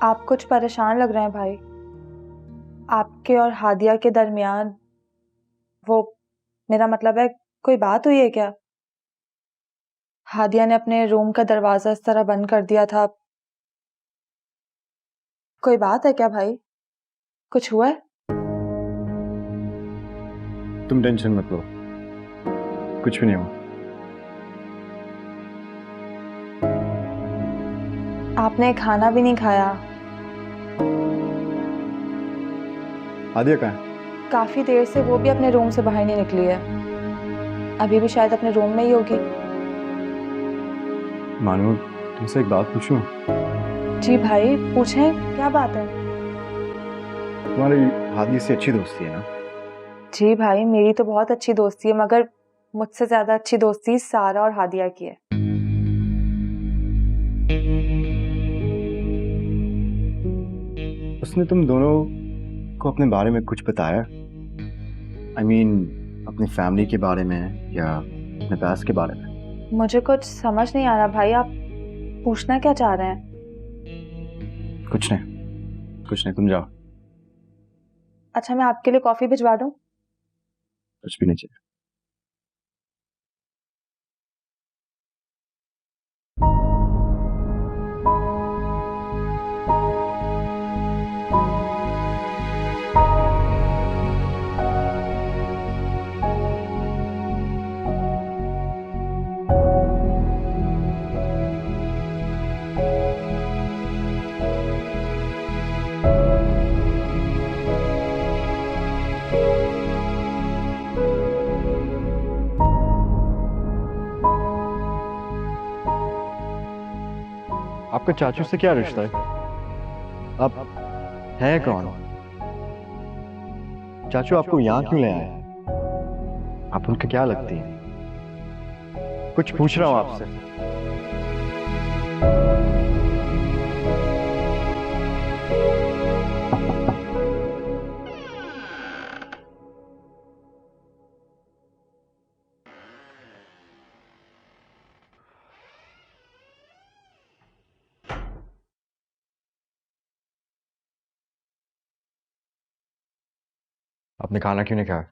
आप कुछ परेशान लग रहे हैं भाई। आपके और हादिया के दरमियान वो, मेरा मतलब है, कोई बात हुई है क्या? हादिया ने अपने रूम का दरवाजा इस तरह बंद कर दिया था। कोई बात है क्या भाई? कुछ हुआ है? तुम टेंशन मत लो, कुछ भी नहीं हुआ। आपने खाना भी नहीं खाया। हादिया कहाँ है? काफी देर से वो भी अपने रूम से बाहर नहीं निकली है। अभी भी शायद अपने रूम में ही होगी। मानो, तुमसे एक बात पूछूं? जी भाई पूछें, क्या बात है? तुम्हारी हादिया से अच्छी दोस्ती है ना? जी भाई मेरी तो बहुत अच्छी दोस्ती है, मगर मुझसे ज्यादा अच्छी दोस्ती सारा और हादिया की है। उसने तुम दोनों को अपने बारे में कुछ बताया? अपनी फैमिली के बारे में या अपने पास्ट के बारे में? मुझे कुछ समझ नहीं आ रहा भाई, आप पूछना क्या चाह रहे हैं? कुछ नहीं, कुछ नहीं, तुम जाओ। अच्छा मैं आपके लिए कॉफी भिजवा दूं? कुछ भी नहीं चाहिए। आपका चाचू से क्या रिश्ता है? आप है कौन? चाचू आपको यहाँ क्यों ले आए? आप उनके क्या लगती हैं? कुछ पूछ रहा हूँ आपसे। आपने खाना क्यों नहीं खाया?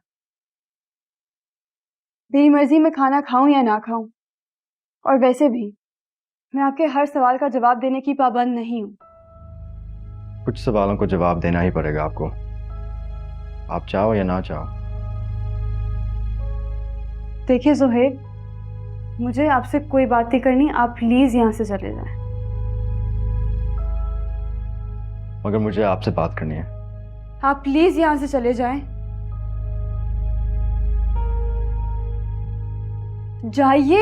मेरी मर्जी में खाना खाऊं या ना खाऊं, और वैसे भी मैं आपके हर सवाल का जवाब देने की पाबंद नहीं हूं। कुछ सवालों को जवाब देना ही पड़ेगा आपको, आप चाहो या ना चाहो। देखिए जोहेब, मुझे आपसे कोई बात नहीं करनी, आप प्लीज यहां से चले जाएं। मगर मुझे आपसे बात करनी है। आप प्लीज यहां से चले जाएं। जाइए।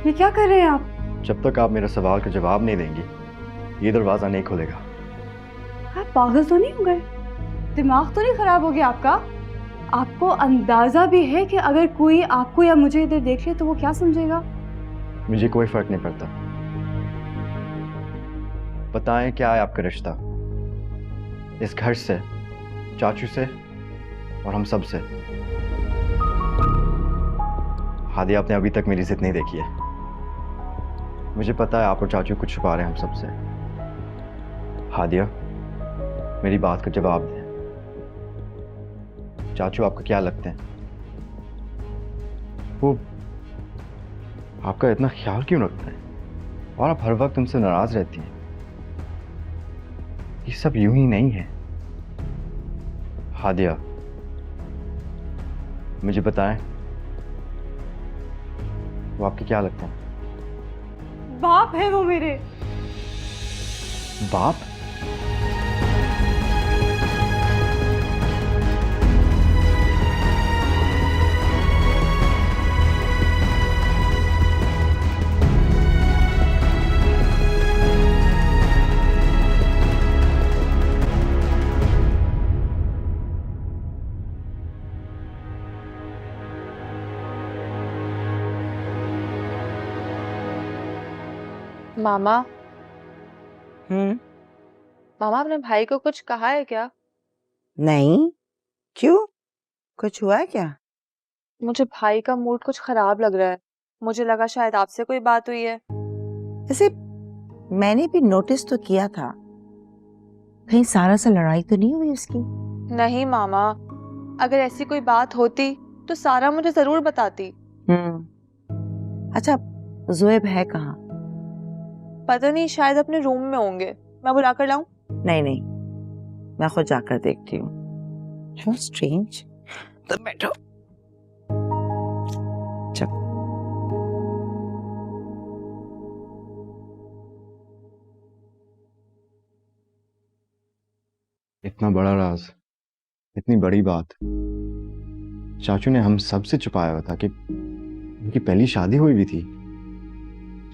ये क्या कर रहे हैं आप? जब तक आप मेरे सवाल का जवाब नहीं देंगी, ये दरवाजा नहीं खुलेगा। आप पागल तो नहीं हो गए? दिमाग तो नहीं खराब हो गया आपका? आपको अंदाजा भी है कि अगर कोई आपको या मुझे इधर देख ले तो वो क्या समझेगा? मुझे कोई फर्क नहीं पड़ता। बताएं क्या है आपका रिश्ता इस घर से, चाचू से और हम सब से? हादिया आपने अभी तक मेरी जिद नहीं देखी है। मुझे पता है आप और चाचू कुछ छुपा रहे हैं हम सबसे। हादिया, मेरी बात का जवाब दें। चाचू आपको क्या लगते हैं? वो आपका इतना ख्याल क्यों रखते हैं और आप हर वक्त उनसे नाराज रहती हैं? ये सब यूं ही नहीं है। हादिया, मुझे बताएं, वो आपके क्या लगते हैं? बाप है वो मेरे। बाप? मामा। मामा आपने भाई को कुछ कहा है क्या? नहीं, क्यों? कुछ हुआ है क्या? मुझे भाई का मूड कुछ खराब लग रहा है। मुझे लगा शायद आपसे कोई बात हुई है। ऐसे मैंने भी नोटिस तो किया था, कहीं सारा से लड़ाई तो नहीं हुई उसकी? नहीं मामा, अगर ऐसी कोई बात होती तो सारा मुझे जरूर बताती। अच्छा, ज़ोएब है कहाँ? पता नहीं, शायद अपने रूम में होंगे। मैं बुला कर लाऊं? नहीं नहीं, मैं खुद जाकर देखती हूँ। How strange। तो बैठो। चल। इतना बड़ा राज, इतनी बड़ी बात चाचू ने हम सब से छुपाया हुआ था कि उनकी पहली शादी हुई भी थी।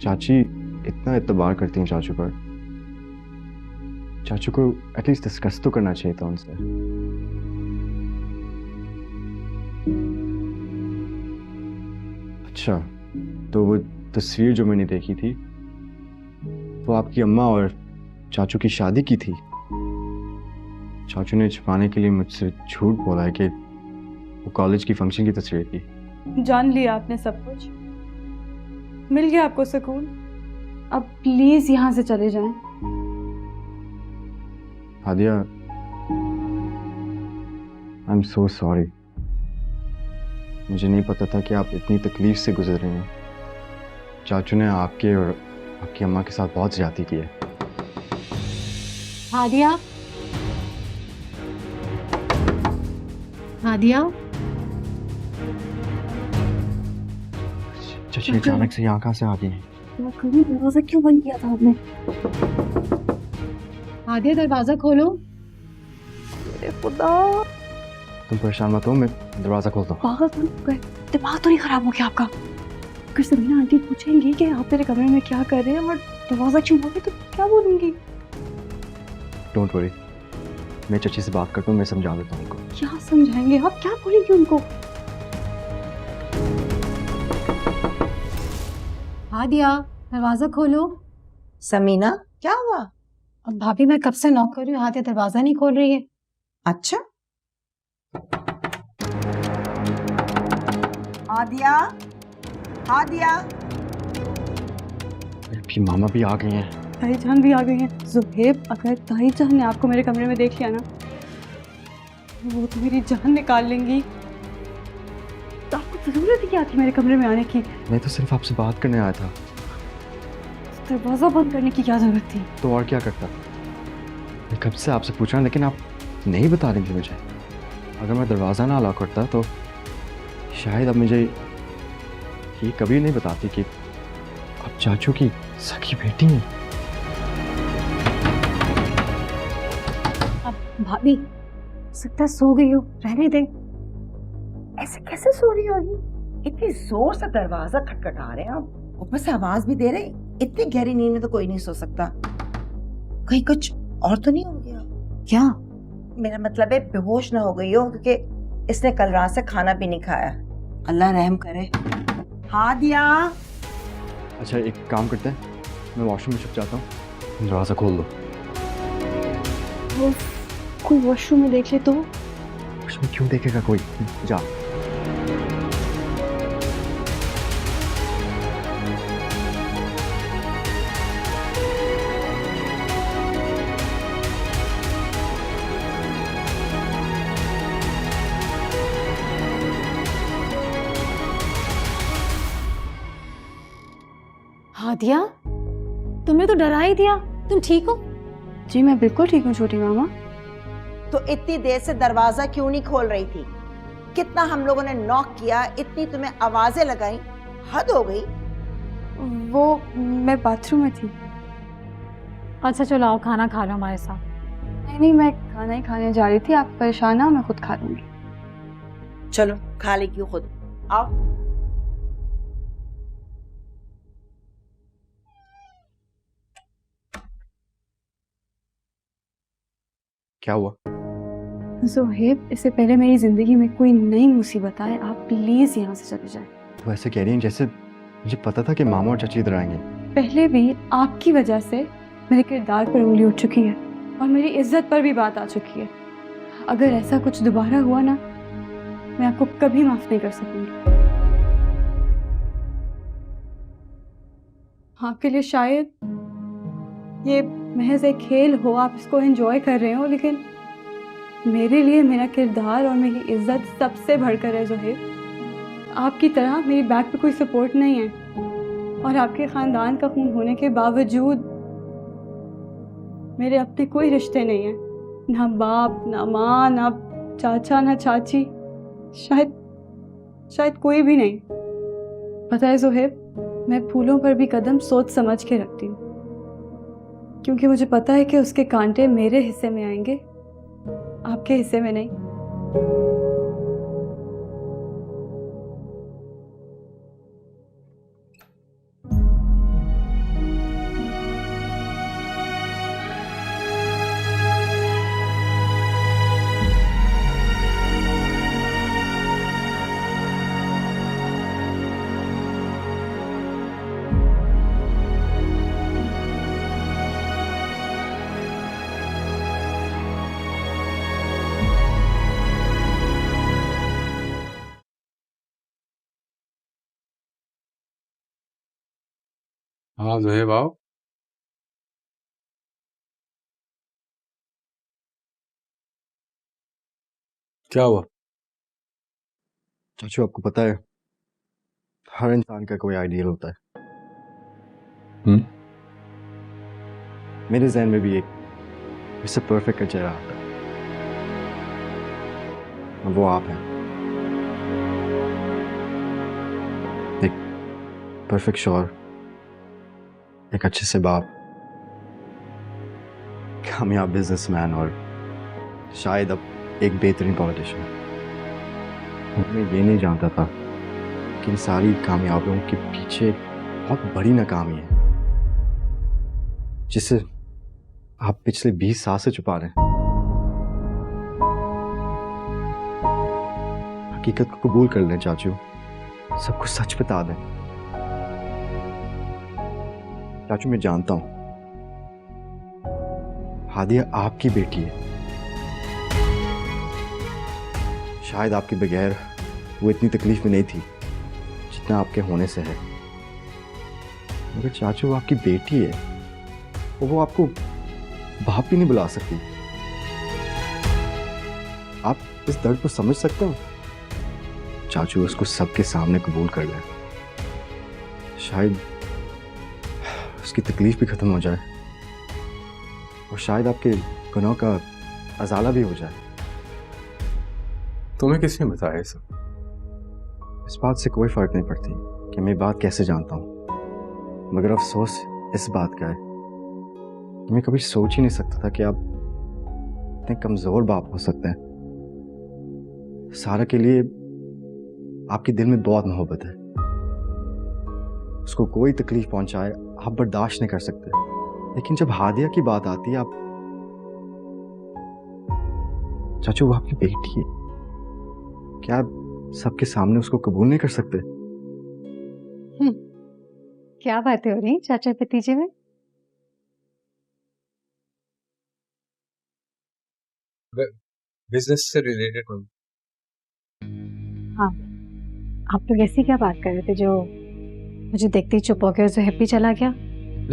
चाची इतना एतबार करती हैं चाचू पर। चाचू को एटलीस्ट डिस्कस तो करना चाहिए था उनसे। अच्छा, तो वो तस्वीर जो मैंने देखी थी वो आपकी अम्मा और चाचू की शादी की थी। चाचू ने छुपाने के लिए मुझसे झूठ बोला है कि वो कॉलेज की फंक्शन की तस्वीर थी। जान लिया आपने सब कुछ, मिल गया आपको सुकून। अब प्लीज यहाँ से चले जाएं। Hadiya, I am so sorry. मुझे नहीं पता था कि आप इतनी तकलीफ से गुजर रही हैं। चाचू ने आपके और आपकी अम्मा के साथ बहुत ज्यादती की है। हादिया, हादिया, चाची अचानक से यहाँ कहाँ से आ गई हैं? दरवाजा क्यों बंद किया था आपने? हादिया दरवाजा खोलो। अरे खुदा, तुम परेशान मत हो, मैं दरवाजा खोलता हूँ। पागल तो नहीं हो गए? दिमाग तो नहीं खराब हो गया आपका? अगर समीना आंटी पूछेंगी कि आप मेरे कमरे में क्या कर रहे हैं और दरवाजा क्यों खोले तो क्या बोलेंगी? डोंट वरी, मैं चाची से बात करता हूँ, मैं समझा देता हूँ उनको। क्या समझाएंगे आप? क्या बोलेंगे उनको? हादिया दरवाजा खोलो। समीना, क्या हुआ? अब भाभी मैं कब से नॉक कर रही हूँ, हादिया दरवाजा नहीं खोल रही है। अच्छा, हादिया, हादिया। अभी मामा भी आ गए हैं। ताईजान भी आ गई हैं। ज़ुबैब, अगर ताईजान ने आपको मेरे कमरे में देख लिया ना, वो तो मेरी जान निकाल लेंगी। तो आपको जरूरत ही क्या थी मेरे कमरे में आने की? मैं तो सिर्फ आपसे बात करने आया था। दरवाजा बंद करने की क्या जरूरत थी? तो और क्या करता? मैं कब से आपसे पूछ रहा हूं, लेकिन आप नहीं बता रही थी मुझे। अगर मैं दरवाज़ा ना लॉक करता तो शायद अब मुझे ये कभी नहीं बताती कि आप चाचू की सगी बेटी हैं। अब भाभी सकता सो गई हो, रहने दे। ऐसे कैसे सो रही होगी? इतनी जोर से दरवाजा खटखटा रहे हैं आप, ऊपर से आवाज भी दे रहे हैं। इतनी गहरी नींद में तो कोई नहीं सो सकता। कहीं कुछ और तो नहीं हो गया? क्या? मेरा मतलब है बेहोश ना हो गई हो, क्योंकि इसने कल रात से खाना भी नहीं खाया। अल्लाह रहम करे। हादिया, अच्छा, एक काम करते हैं, मैं वॉशरूम में छुप जाता हूँ, दरवाज़ा खोल दो। कोई वॉशरूम में देख ले तो? उसमें क्यों देखेगा कोई? जा। हादिया, तुमने तो डरा ही दिया। तुम ठीक हो? जी मैं बिल्कुल ठीक हूँ छोटी मामा। तो इतनी देर से दरवाजा क्यों नहीं खोल रही थी? कितना हम लोगों ने नॉक किया, इतनी तुम्हें आवाजें लगाई, हद हो गई। वो मैं बाथरूम में थी। अच्छा चलो आओ, खाना खा लो हमारे साथ। नहीं नहीं, मैं खाना ही खाने जा रही थी। आप परेशान ना, मैं खुद खा लूंगी। चलो खा लेगी खुद, आओ। क्या हुआ? ज़ुबैब, इससे पहले मेरी जिंदगी में कोई नई मुसीबत आए, आप प्लीज यहाँ से चले जाएं। वो ऐसे कह रही हैं जैसे मुझे पता था कि मामा और चाची इधर आएंगे। पहले भी आपकी वजह से मेरे किरदार पर उंगली उठ चुकी है और मेरी इज्जत पर भी बात आ चुकी है। अगर ऐसा कुछ दोबारा हुआ ना, मैं आपको कभी माफ नहीं कर सकूंगी। आपके लिए शायद ये महज एक खेल हो, आप इसको एंजॉय कर रहे हो, लेकिन मेरे लिए मेरा किरदार और मेरी इज्जत सबसे बढ़कर है ज़ोहैब। आपकी तरह मेरी बैक पे कोई सपोर्ट नहीं है, और आपके ख़ानदान का खून होने के बावजूद मेरे अपने कोई रिश्ते नहीं हैं, ना बाप ना माँ ना चाचा ना चाची, शायद कोई भी नहीं। पता है ज़ोहैब, मैं फूलों पर भी कदम सोच समझ के रखती हूँ, क्योंकि मुझे पता है कि उसके कांटे मेरे हिस्से में आएंगे, आपके हिस्से में नहीं। हाँ ज़ोहैब आओ। क्या हुआ? चाचू आपको पता है, हर इंसान का कोई आइडियल होता है। मेरे जहन में भी एक इससे परफेक्ट का चेहरा आता है, और वो आप हैं। एक परफेक्ट शौहर, एक अच्छे से बाप, कामयाब बिजनेसमैन, और शायद अब एक बेहतरीन पॉलिटिशियन। मैं ये नहीं जानता था कि इन सारी कामयाबियों के पीछे एक बहुत बड़ी नाकामी है, जिसे आप पिछले 20 साल से छुपा रहे हैं। हकीकत को कबूल कर लें चाचू, सब कुछ सच बता दें। चाचू मैं जानता हूं हादिया आपकी बेटी है, शायद आपके बगैर वो इतनी तकलीफ में नहीं थी जितना आपके होने से है, मगर चाचू वो आपकी बेटी है, और वो आपको बाप भी नहीं बुला सकती। आप इस दर्द को समझ सकते हो चाचू? उसको सबके सामने कबूल कर लें, शायद उसकी तकलीफ भी खत्म हो जाए, और शायद आपके गुनाह का अजाला भी हो जाए। तुम्हें किसने बताया ये सब? इस बात से कोई फर्क नहीं पड़ती कि मैं बात कैसे जानता हूं, मगर अफसोस इस बात का है कि मैं कभी सोच ही नहीं सकता था कि आप इतने कमजोर बाप हो सकते हैं। सारा के लिए आपके दिल में बहुत मोहब्बत है, उसको कोई तकलीफ पहुंचाए आप बर्दाश्त नहीं कर सकते, लेकिन जब हादिया की बात आती है आप चाचू वो आपकी बेटी है, क्या आप सबके सामने उसको कबूल नहीं कर सकते? क्या बातें हो रही चाचा भतीजे में? बिजनेस से रिलेटेड हूँ। हाँ, आप लोग ऐसी क्या बात कर रहे थे जो मुझे देखते ही चुप हो गया, जो हैप्पी चला गया?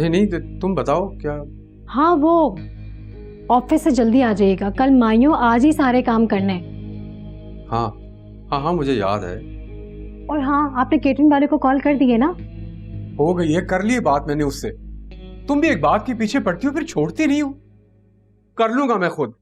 नहीं, तुम बताओ क्या? हाँ, वो ऑफिस से जल्दी आ जाइएगा, कल माइयों आज ही सारे काम करने हैं। हाँ मुझे याद है। और हाँ, आपने केटरिंग वाले को कॉल कर दिए ना? हो गई है, कर ली बात मैंने उससे। तुम भी एक बात के पीछे पड़ती हो फिर छोड़ती नहीं हो। कर लूंगा मैं खुद।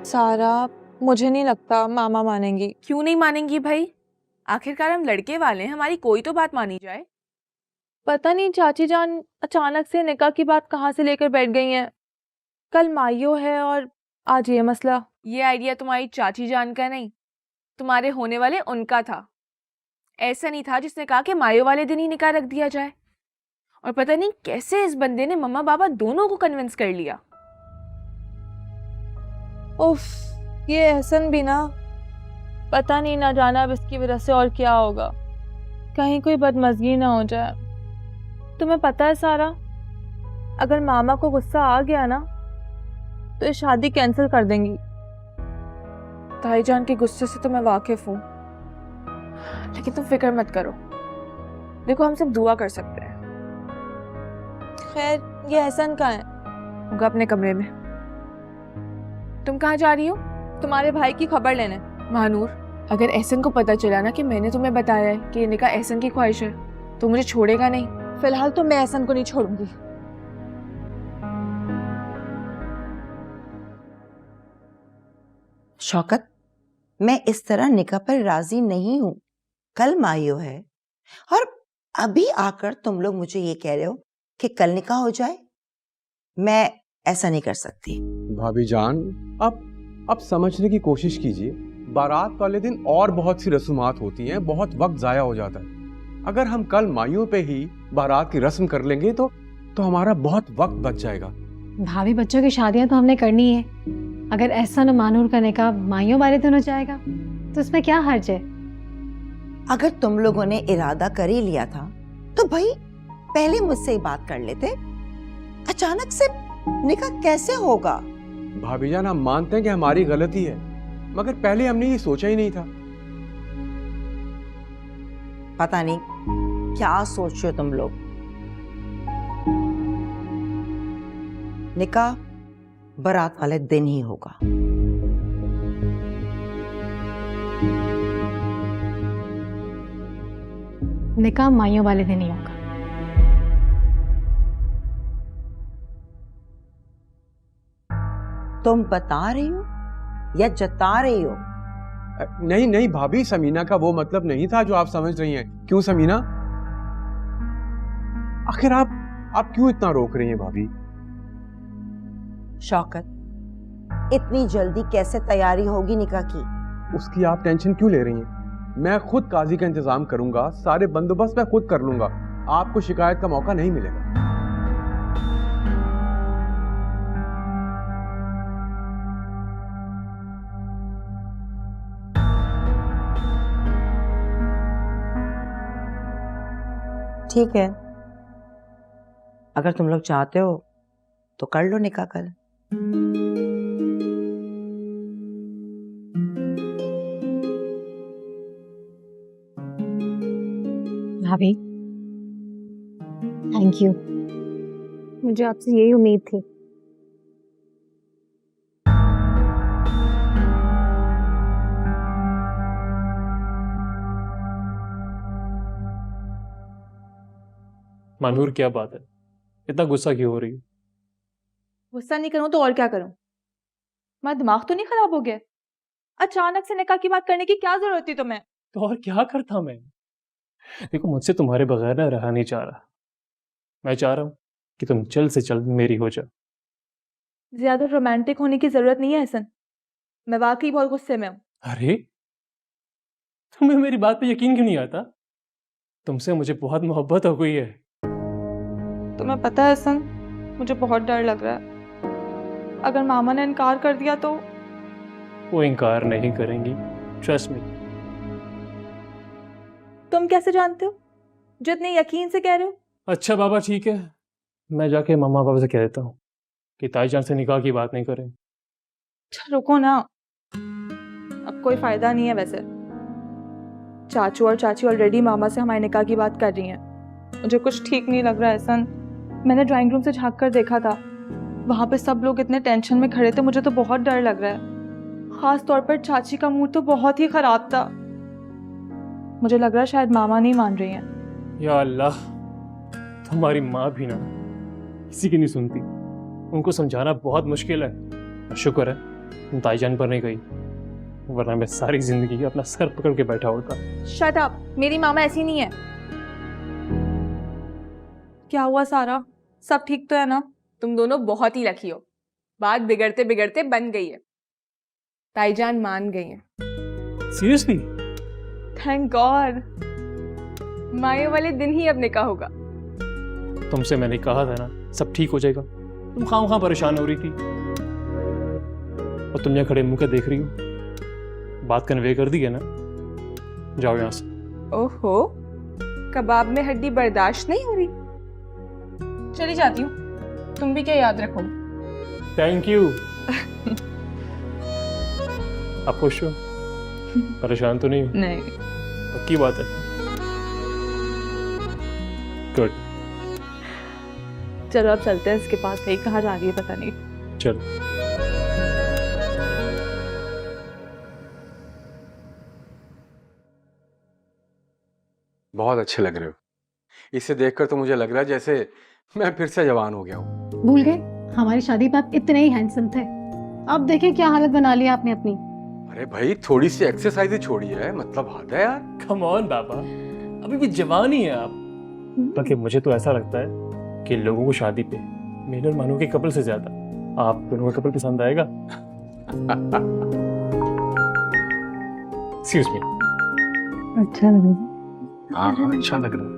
सारा, मुझे नहीं लगता मामा मानेंगी। क्यों नहीं मानेंगी भाई? आखिरकार हम लड़के वाले हैं, हमारी कोई तो बात मानी जाए। पता नहीं चाची जान अचानक से निकाह की बात कहाँ से लेकर बैठ गई हैं। कल माइयो है और आज ये मसला। ये आइडिया तुम्हारी चाची जान का नहीं, तुम्हारे होने वाले उनका था। ऐसा नहीं था जिसने कहा कि मायो वाले दिन ही निकाह रख दिया जाए। और पता नहीं कैसे इस बंदे ने मम्मा पापा दोनों को कन्विंस कर लिया। उफ, ये एहसन भी ना, पता नहीं ना जाना अब इसकी वजह से और क्या होगा, कहीं कोई बदमज़गी ना हो जाए। तुम्हें पता है सारा, अगर मामा को गुस्सा आ गया ना तो ये शादी कैंसिल कर देंगी। ताईजान के गुस्से से तो मैं वाकिफ हूँ, लेकिन तुम फिक्र मत करो, देखो हम सिर्फ दुआ कर सकते हैं। खैर, ये एहसन कहाँ है? होगा अपने कमरे में। तुम कहाँ जा रही हो? तुम्हारे भाई की खबर लेने। महानूर, अगर एहसन को पता चला ना कि मैंने तुम्हें बताया है कि ये निकाह एहसन की ख्वाहिश है, तो मुझे छोड़ेगा नहीं। फिलहाल तो मैं एहसन को नहीं छोड़ूंगी। शौकत, मैं इस तरह निकाह पर राजी नहीं हूं। कल मायो है और अभी आकर तुम लोग मुझे ये कह रहे हो कि कल निकाह हो जाए। मैं ऐसा नहीं कर सकती। भाभी जान, अब समझने की कोशिश कीजिए। बारात वाले दिन और बहुत सी रस्मात होती हैं, बहुत वक्त जाया हो जाता है। अगर हम कल माइयों पे ही बारात की रस्म कर लेंगे तो हमारा बहुत वक्त बच जाएगा। भाभी बच्चों की शादियां तो हमने करनी है। अगर एहसन और मानूर का निकाह माइयों वाले दिन हो जाएगा तो इसमें क्या हर्ज है? अगर तुम लोगों ने इरादा कर ही लिया था तो भाई पहले मुझसे ही बात कर लेते। अचानक से निकाह कैसे होगा? भाभी जान, हम मानते हैं कि हमारी गलती है, मगर पहले हमने ये सोचा ही नहीं था। पता नहीं क्या सोच रहे हो तुम लोग। निकाह बारात वाले दिन ही होगा। निकाह माइयों वाले दिन ही होगा। तुम बता रही हो या जता रही हो? नहीं नहीं भाभी, समीना का वो मतलब नहीं था जो आप समझ रही हैं। क्यों समीना? आखिर आप क्यों इतना रोक रही हैं भाभी? शौकत, इतनी जल्दी कैसे तैयारी होगी निकाह की? उसकी आप टेंशन क्यों ले रही हैं? मैं खुद काजी का इंतजाम करूंगा, सारे बंदोबस्त मैं खुद कर लूंगा, आपको शिकायत का मौका नहीं मिलेगा। ठीक है, अगर तुम लोग चाहते हो तो कर लो निकाह कल। भाभी, थैंक यू। मुझे आपसे यही उम्मीद थी। मानूर, क्या बात है? इतना गुस्सा क्यों हो रही है? गुस्सा नहीं करूं तो और क्या करूं? मेरा दिमाग तो नहीं खराब हो गया? अचानक से निकाह की बात करने की क्या जरूरत थी तुम्हें? तो और क्या करता मैं? देखो, मुझसे तुम्हारे बगैर ना रहा नहीं चाह रहा। मैं चाह रहा हूं कि तुम जल्द से जल्द मेरी हो जाओ। ज्यादा रोमांटिक होने की जरूरत नहीं है एहसन, मैं वाकई बहुत गुस्से में हूं। अरे, तुम्हें मेरी बात पे यकीन क्यों नहीं आता? तुमसे मुझे बहुत मोहब्बत हो गई है। तुम्हें पता है एहसन, मुझे बहुत डर लग रहा है। अगर मामा ने इनकार कर दिया तो? वो इनकार नहीं करेंगी, ट्रस्ट मी। तुम कैसे जानते हो जो इतने यकीन से कह रहे हो? अच्छा बाबा, ठीक है, मैं जाके मम्मा पापा से कह देता हूँ कि ताईजान से निकाह की बात नहीं करें। रुको ना, अब कोई फायदा नहीं है। वैसे चाचू और चाची ऑलरेडी मामा से हमारे निकाह की बात कर रही हैं। मुझे कुछ ठीक नहीं लग रहा है एहसन। मैंने ड्राइंग रूम से झांक कर देखा था, वहां पे सब लोग इतने टेंशन में खड़े थे, मुझे तो बहुत डर लग रहा है। खास तौर पर चाची का मूड तो बहुत ही खराब था। मुझे लग रहा है शायद मामा नहीं मान रही हैं। या अल्लाह, तुम्हारी माँ भी ना किसी की नहीं सुनती। उनको समझाना बहुत मुश्किल है। शुक्र है तुम ताईजान पर नहीं गई, वरना मैं सारी जिंदगी अपना सर पकड़ के बैठा होता। शट अप, मेरी मामा ऐसी नहीं है। क्या हुआ सारा, सब ठीक तो है ना? तुम दोनों बहुत ही लकी हो, बात बिगड़ते बिगड़ते बन गई है। ताईजान मान गई है। सीरियसली? थैंक गॉड, माये वाले दिन ही अब निकाह होगा। तुमसे मैंने कहा था ना सब ठीक हो जाएगा, तुम खाम परेशान हो रही थी। और तुम यहाँ खड़े मुंह के देख रही हो? बात कन्वे कर दी है ना? जाओ यहाँ से। ओहो, कबाब में हड्डी बर्दाश्त नहीं हो रही। चली जाती हूँ, तुम भी क्या याद रखो। Thank you. आप खुश हो? परेशान तो नहीं हो? नहीं। पक्की बात है? गुड। चलो अब चलते हैं इसके पास, कहीं कहाँ जा रही है पता नहीं। चलो। बहुत अच्छे लग रहे हो। इसे देखकर तो मुझे लग रहा है जैसे मैं फिर से जवान हो गया हूँ। भूल गए हमारी शादी पे आप इतने ही हैंडसम थे, अब देखें क्या हालत बना ली आपने अपनी। अरे भाई, थोड़ी सी एक्सरसाइज ही छोड़ी है, मतलब हाथ है यार। कम ऑन बाबा, अभी भी जवान ही है आप। बल्कि मुझे तो ऐसा लगता है कि लोगों को शादी पे मेरे और मानू के कपल से ज्यादा आप दोनों का कपल पसंद आएगा। Excuse me। अच्छा लगा। हाँ अच्छा लग रहा है।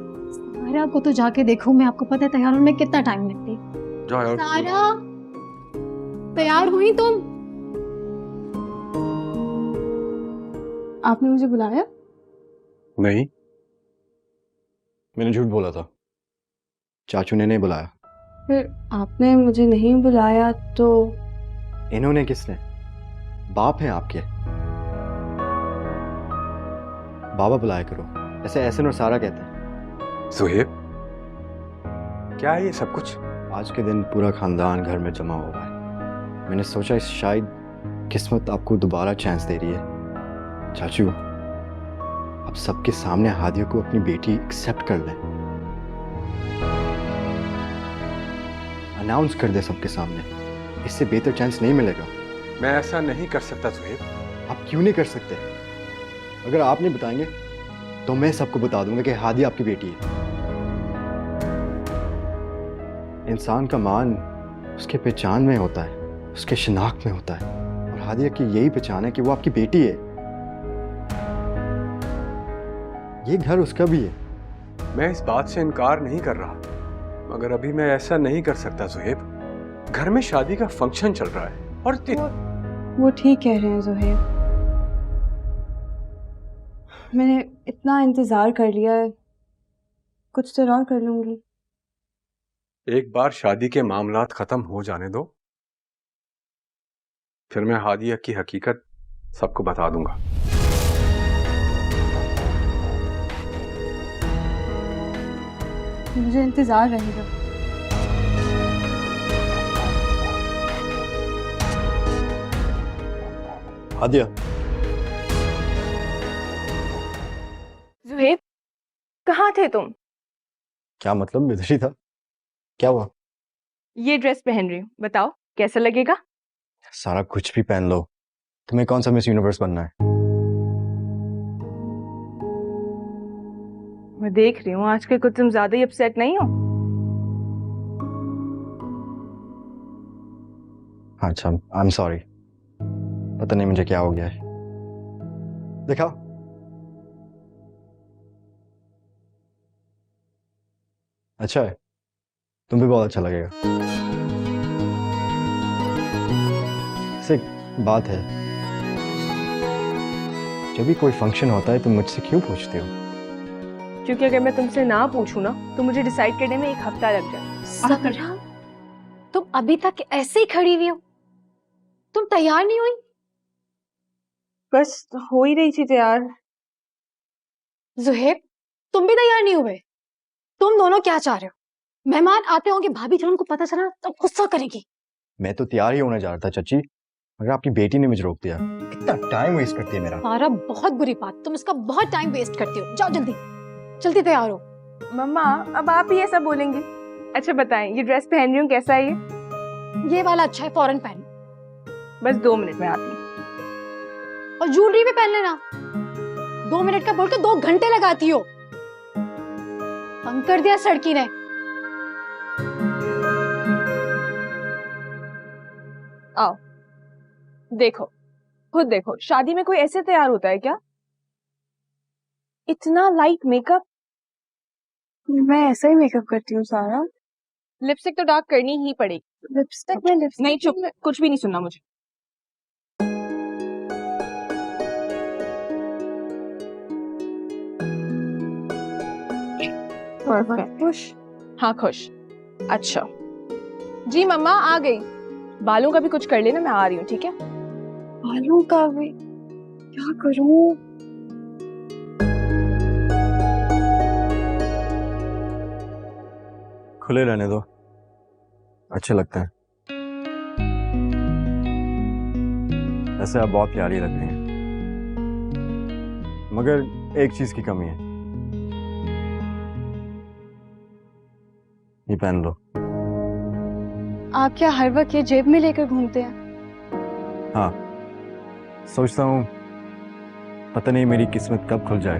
सारा को तो जाके देखो, मैं आपको पता है तैयार होने में कितना टाइम लगती है। जाओ यार। सारा तैयार हुई तुम? आपने मुझे बुलाया? नहीं। मैंने झूठ बोला था, चाचू ने नहीं बुलाया। फिर आपने मुझे नहीं बुलाया तो? इन्होंने किसने? बाप हैं आपके, बाबा बुलाया करो, ऐसे एहसन और सारा कहते हैं। सुहेब, क्या है ये सब कुछ? आज के दिन पूरा खानदान घर में जमा हुआ है। मैंने सोचा शायद किस्मत आपको दोबारा चांस दे रही है। चाचू, आप सबके सामने हादिया को अपनी बेटी एक्सेप्ट कर लें, अनाउंस कर दे सबके सामने। इससे बेहतर चांस नहीं मिलेगा। मैं ऐसा नहीं कर सकता सुहेब। आप क्यों नहीं कर सकते? अगर आप नहीं बताएंगे तो मैं सबको बता दूंगा कि हादिया आपकी बेटी है। इंसान का मान उसके पहचान में होता है, उसके शिनाख्त में होता है, और हादिया की यही पहचान है कि वो आपकी बेटी है। ये घर उसका भी है। मैं इस बात से इनकार नहीं कर रहा, मगर अभी मैं ऐसा नहीं कर सकता सुहेब। घर में शादी का फंक्शन चल रहा है और वो ठीक कह रहे हैं ज़ुहैब। मैंने इतना इंतज़ार कर लिया है, कुछ देर और कर लूँगी। एक बार शादी के मामलात खत्म हो जाने दो, फिर मैं हादिया की हकीकत सबको बता दूंगा। मुझे इंतज़ार रहेगा। हादिया, ज़ुहैब, कहाँ थे तुम? क्या मतलब? इधर ही था। क्या हुआ? ये ड्रेस पहन रही हूँ, बताओ कैसा लगेगा? सारा कुछ भी पहन लो, तुम्हें कौन सा मिस यूनिवर्स बनना है? मैं देख रही हूँ आजकल कुछ तुम ज्यादा ही अपसेट नहीं हो। अच्छा, आई एम सॉरी, पता नहीं मुझे क्या हो गया है। दिखाओ। अच्छा है, तुम भी बहुत अच्छा लगेगा। से एक बात है, जब भी कोई फंक्शन होता है तुम मुझसे क्यों पूछते हो? क्योंकि अगर मैं तुमसे ना पूछूं ना तो मुझे डिसाइड करने में 1 हफ्ता लग जाए। सारा, तुम अभी तक ऐसे ही खड़ी हुई हो, तुम तैयार नहीं हुई? बस हो ही रही थी तैयार। ज़ुहैब, तुम भी तैयार नहीं हुए? तुम दोनों क्या चाह रहे हो? मेहमान आते होंगे, भाभी जब उनको पता चला तो गुस्सा करेगी। मैं तो तैयार ही होने जा रहा था चाची, मगर आपकी बेटी ने मुझे रोक दिया। कितना टाइम वेस्ट करती है मेरा। सारा, बहुत बुरी बात, तुम इसका बहुत टाइम वेस्ट करती हो। जाओ जल्दी जल्दी तैयार हो। मम्मा, अब आप ही ऐसा बोलेंगी? अच्छा बताएं, ये ड्रेस पहन रही हूँ कैसा है ये वाला अच्छा है, फौरन पहन। बस 2 मिनट में आती हूँ। और ज्वेलरी भी पहन लेना। 2 मिनट का बोल के 2 घंटे लगाती हो। तंग कर दिया सड़की ने। आओ देखो, खुद देखो, शादी में कोई ऐसे तैयार होता है क्या? इतना लाइट मेकअप। मैं ऐसा ही मेकअप करती हूँ सारा। लिपस्टिक तो डार्क करनी ही पड़ेगी। लिपस्टिक में लिपस्टिक नहीं चुप, कुछ भी नहीं सुनना मुझे। परफेक्ट। खुश। हाँ खुश। अच्छा जी मम्मा आ गई। बालों का भी कुछ कर लेना, मैं आ रही हूँ, ठीक है? बालों का भी क्या करूं? खुले रहने दो, अच्छे लगते हैं। ऐसे आप बहुत प्यारी लग रही हैं, मगर एक चीज की कमी है। ये पहन लो। आप क्या हर वक्त ये जेब में लेकर घूमते हैं? हाँ, सोचता हूँ पता नहीं मेरी किस्मत कब खुल जाए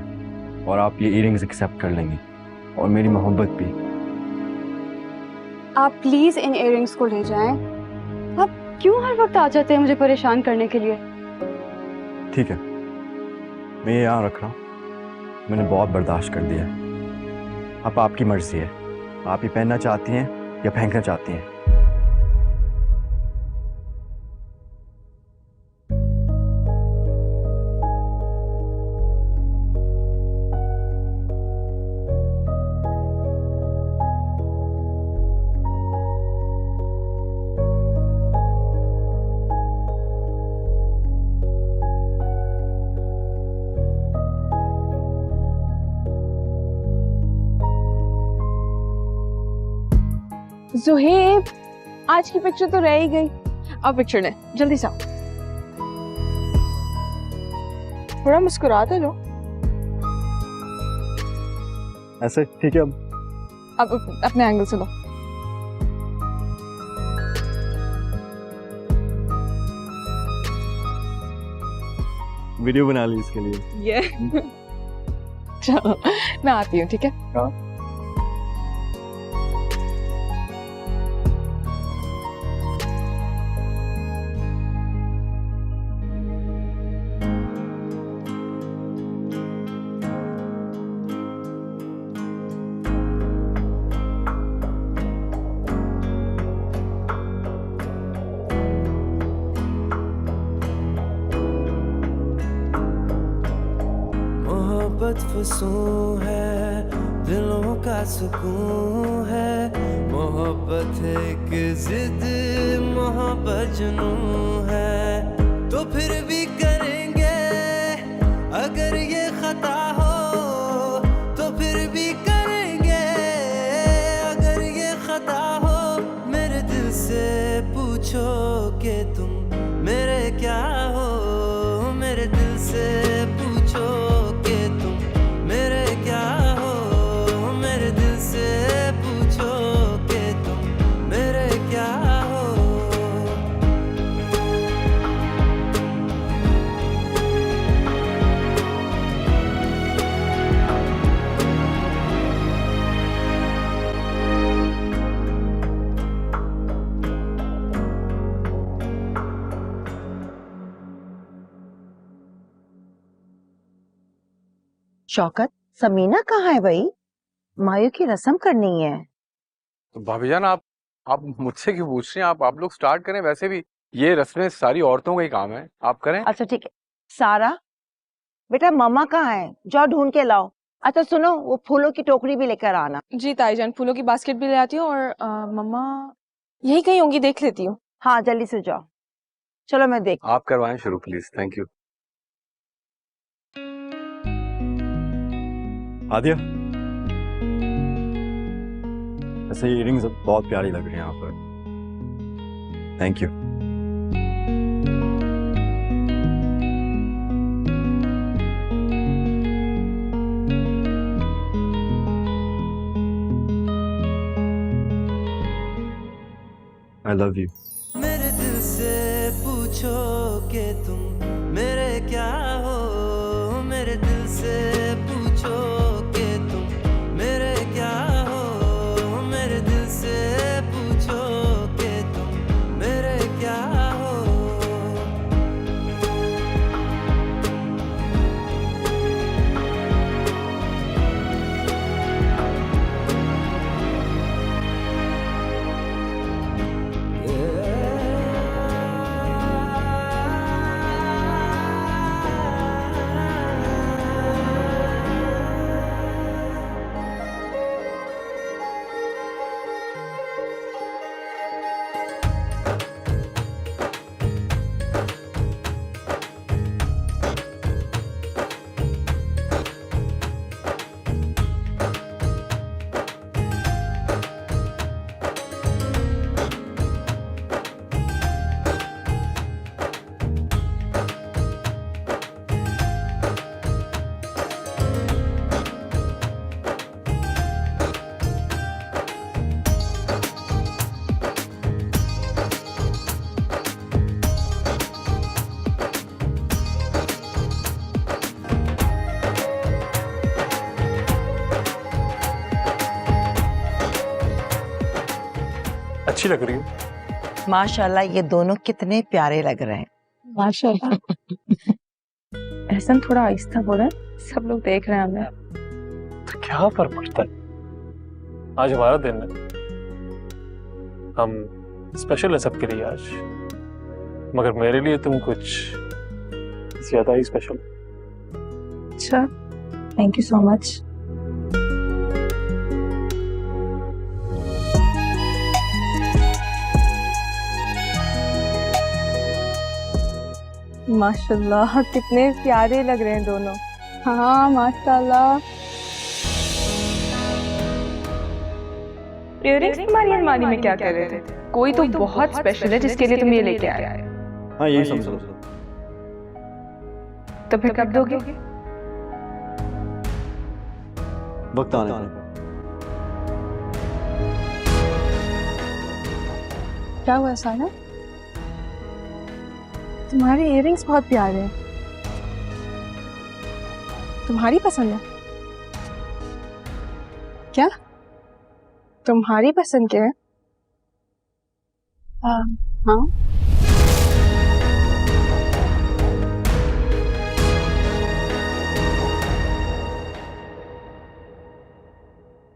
और आप ये इयरिंग्स एक्सेप्ट कर लेंगी और मेरी मोहब्बत भी। आप प्लीज इन इयरिंग्स को ले जाएं। आप क्यों हर वक्त आ जाते हैं मुझे परेशान करने के लिए? ठीक है, मैं ये यहाँ रख रहा हूँ। मैंने बहुत बर्दाश्त कर दिया है। अब आपकी मर्जी है, आप ये पहनना चाहती हैं या फेंकना चाहती हैं। ज़ुहैब, आज की पिक्चर तो रह ही गई। अब पिक्चर ले, जल्दी से आओ। थोड़ा मुस्कुराते लो। ऐसे ठीक है। अब अपने एंगल से लो। वीडियो बना ली इसके लिए। ये चलो मैं आती हूँ, ठीक है? हाँ। मोहब्बत फसूं है, दिलों का सुकून है। मोहब्बत एक जिद, मोहब्बत जुनून है। तो फिर भी करेंगे अगर ये खता हो, तो फिर भी करेंगे अगर ये खता हो। मेरे दिल से पूछो कि तुम मेरे क्या हो, मेरे दिल से पूछो कि तुम मेरे क्या हो, मेरे दिल से पूछो कि तुम मेरे क्या हो। शौकत, समीना कहाँ है भाई? मायू की रस्म करनी है। तो भाभी जान, आप मुझसे क्यों पूछ रही हैं? आप लोग स्टार्ट करें। वैसे भी ये रस्में सारी औरतों का ही काम है, आप करें। अच्छा ठीक है। सारा बेटा, मम्मा कहाँ है? जाओ ढूंढ के लाओ। अच्छा सुनो, वो फूलों की टोकरी भी लेकर आना। जी ताईजान, फूलों की बास्केट भी ले आती हूँ और मम्मा यही कहीं होंगी, देख लेती हूँ। हाँ जल्दी से जाओ। चलो मैं देख। आप करवाएं शुरू प्लीज, थैंक यू। आदिया, ऐसे इयरिंग्स बहुत प्यारी लग रही हैं यहाँ पर। Thank you. I love you. मेरे दिल से पूछो कि तुम मेरे क्या हो, मेरे दिल से पूछो कि तुम मेरे क्या हो, मेरे दिल से पूछो कि तुम मेरे क्या हो। अच्छी लग रही हो। माशाल्लाह ये दोनों कितने प्यारे लग रहे हैं। माशाल्लाह। एहसन थोड़ा आहिस्ता बोले, सब लोग देख रहे हैं हमें। तो क्या फर्क पड़ता है, आज हमारा दिन है, हम स्पेशल है सबके लिए आज, मगर मेरे लिए तुम कुछ ज्यादा ही स्पेशल। अच्छा, थैंक यू सो मच। माशाल्लाह कितने प्यारे लग रहे हैं दोनों। हाँ माशाल्लाह। इयररिंग्स तुम्हारी अलमारी में क्या कर रहे थे? कोई तो बहुत स्पेशल है जिसके लिए तुम ये लेके आए। हाँ यही समझ लो। तो फिर कब दोगे? वक्त आने पर। क्या हुआ सारा? तुम्हारे इयररिंग्स बहुत प्यारे हैं। तुम्हारी पसंद है? क्या? तुम्हारी पसंद क्या है? हाँ।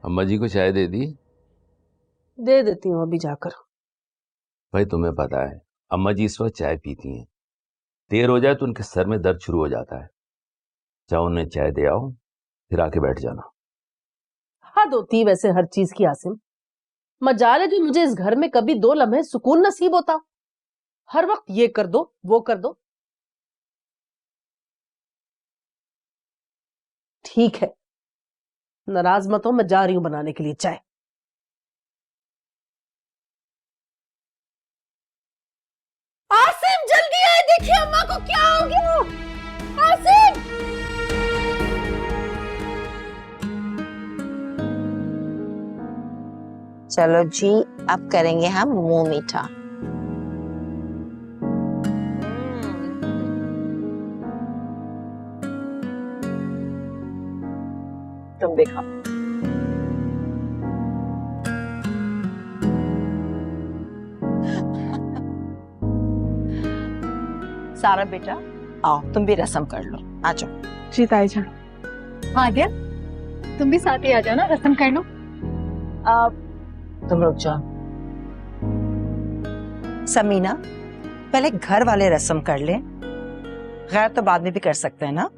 अम्मा जी को चाय दे दी? दे देती हूँ अभी जाकर। भाई तुम्हें पता है अम्मा जी इस वक्त चाय पीती हैं, देर हो जाए तो उनके सर में दर्द शुरू हो जाता है। जाओ उन्हें चाय दे आओ, फिर आके बैठ जाना। हद होती है वैसे हर चीज की आसिम। मजाल है जो मुझे इस घर में कभी 2 लम्हे सुकून नसीब होता। हर वक्त ये कर दो वो कर दो। ठीक है, नाराज मत हो, मैं जा रही हूं बनाने के लिए चाय। आसिम जल्दी आए, देखिए अम्मा को क्या हो गया। आसिम! चलो जी, अब करेंगे हम मुंह मीठा। तुम देखा। सारा बेटा आओ, तुम भी रस्म कर लो, आ जाओ। जी ताई जान। आ गया, तुम भी साथ ही आ जाओ ना, रस्म कर लो। तुम रुक जाओ। समीना, पहले घर वाले रस्म कर लें, गैर तो बाद में भी कर सकते हैं ना।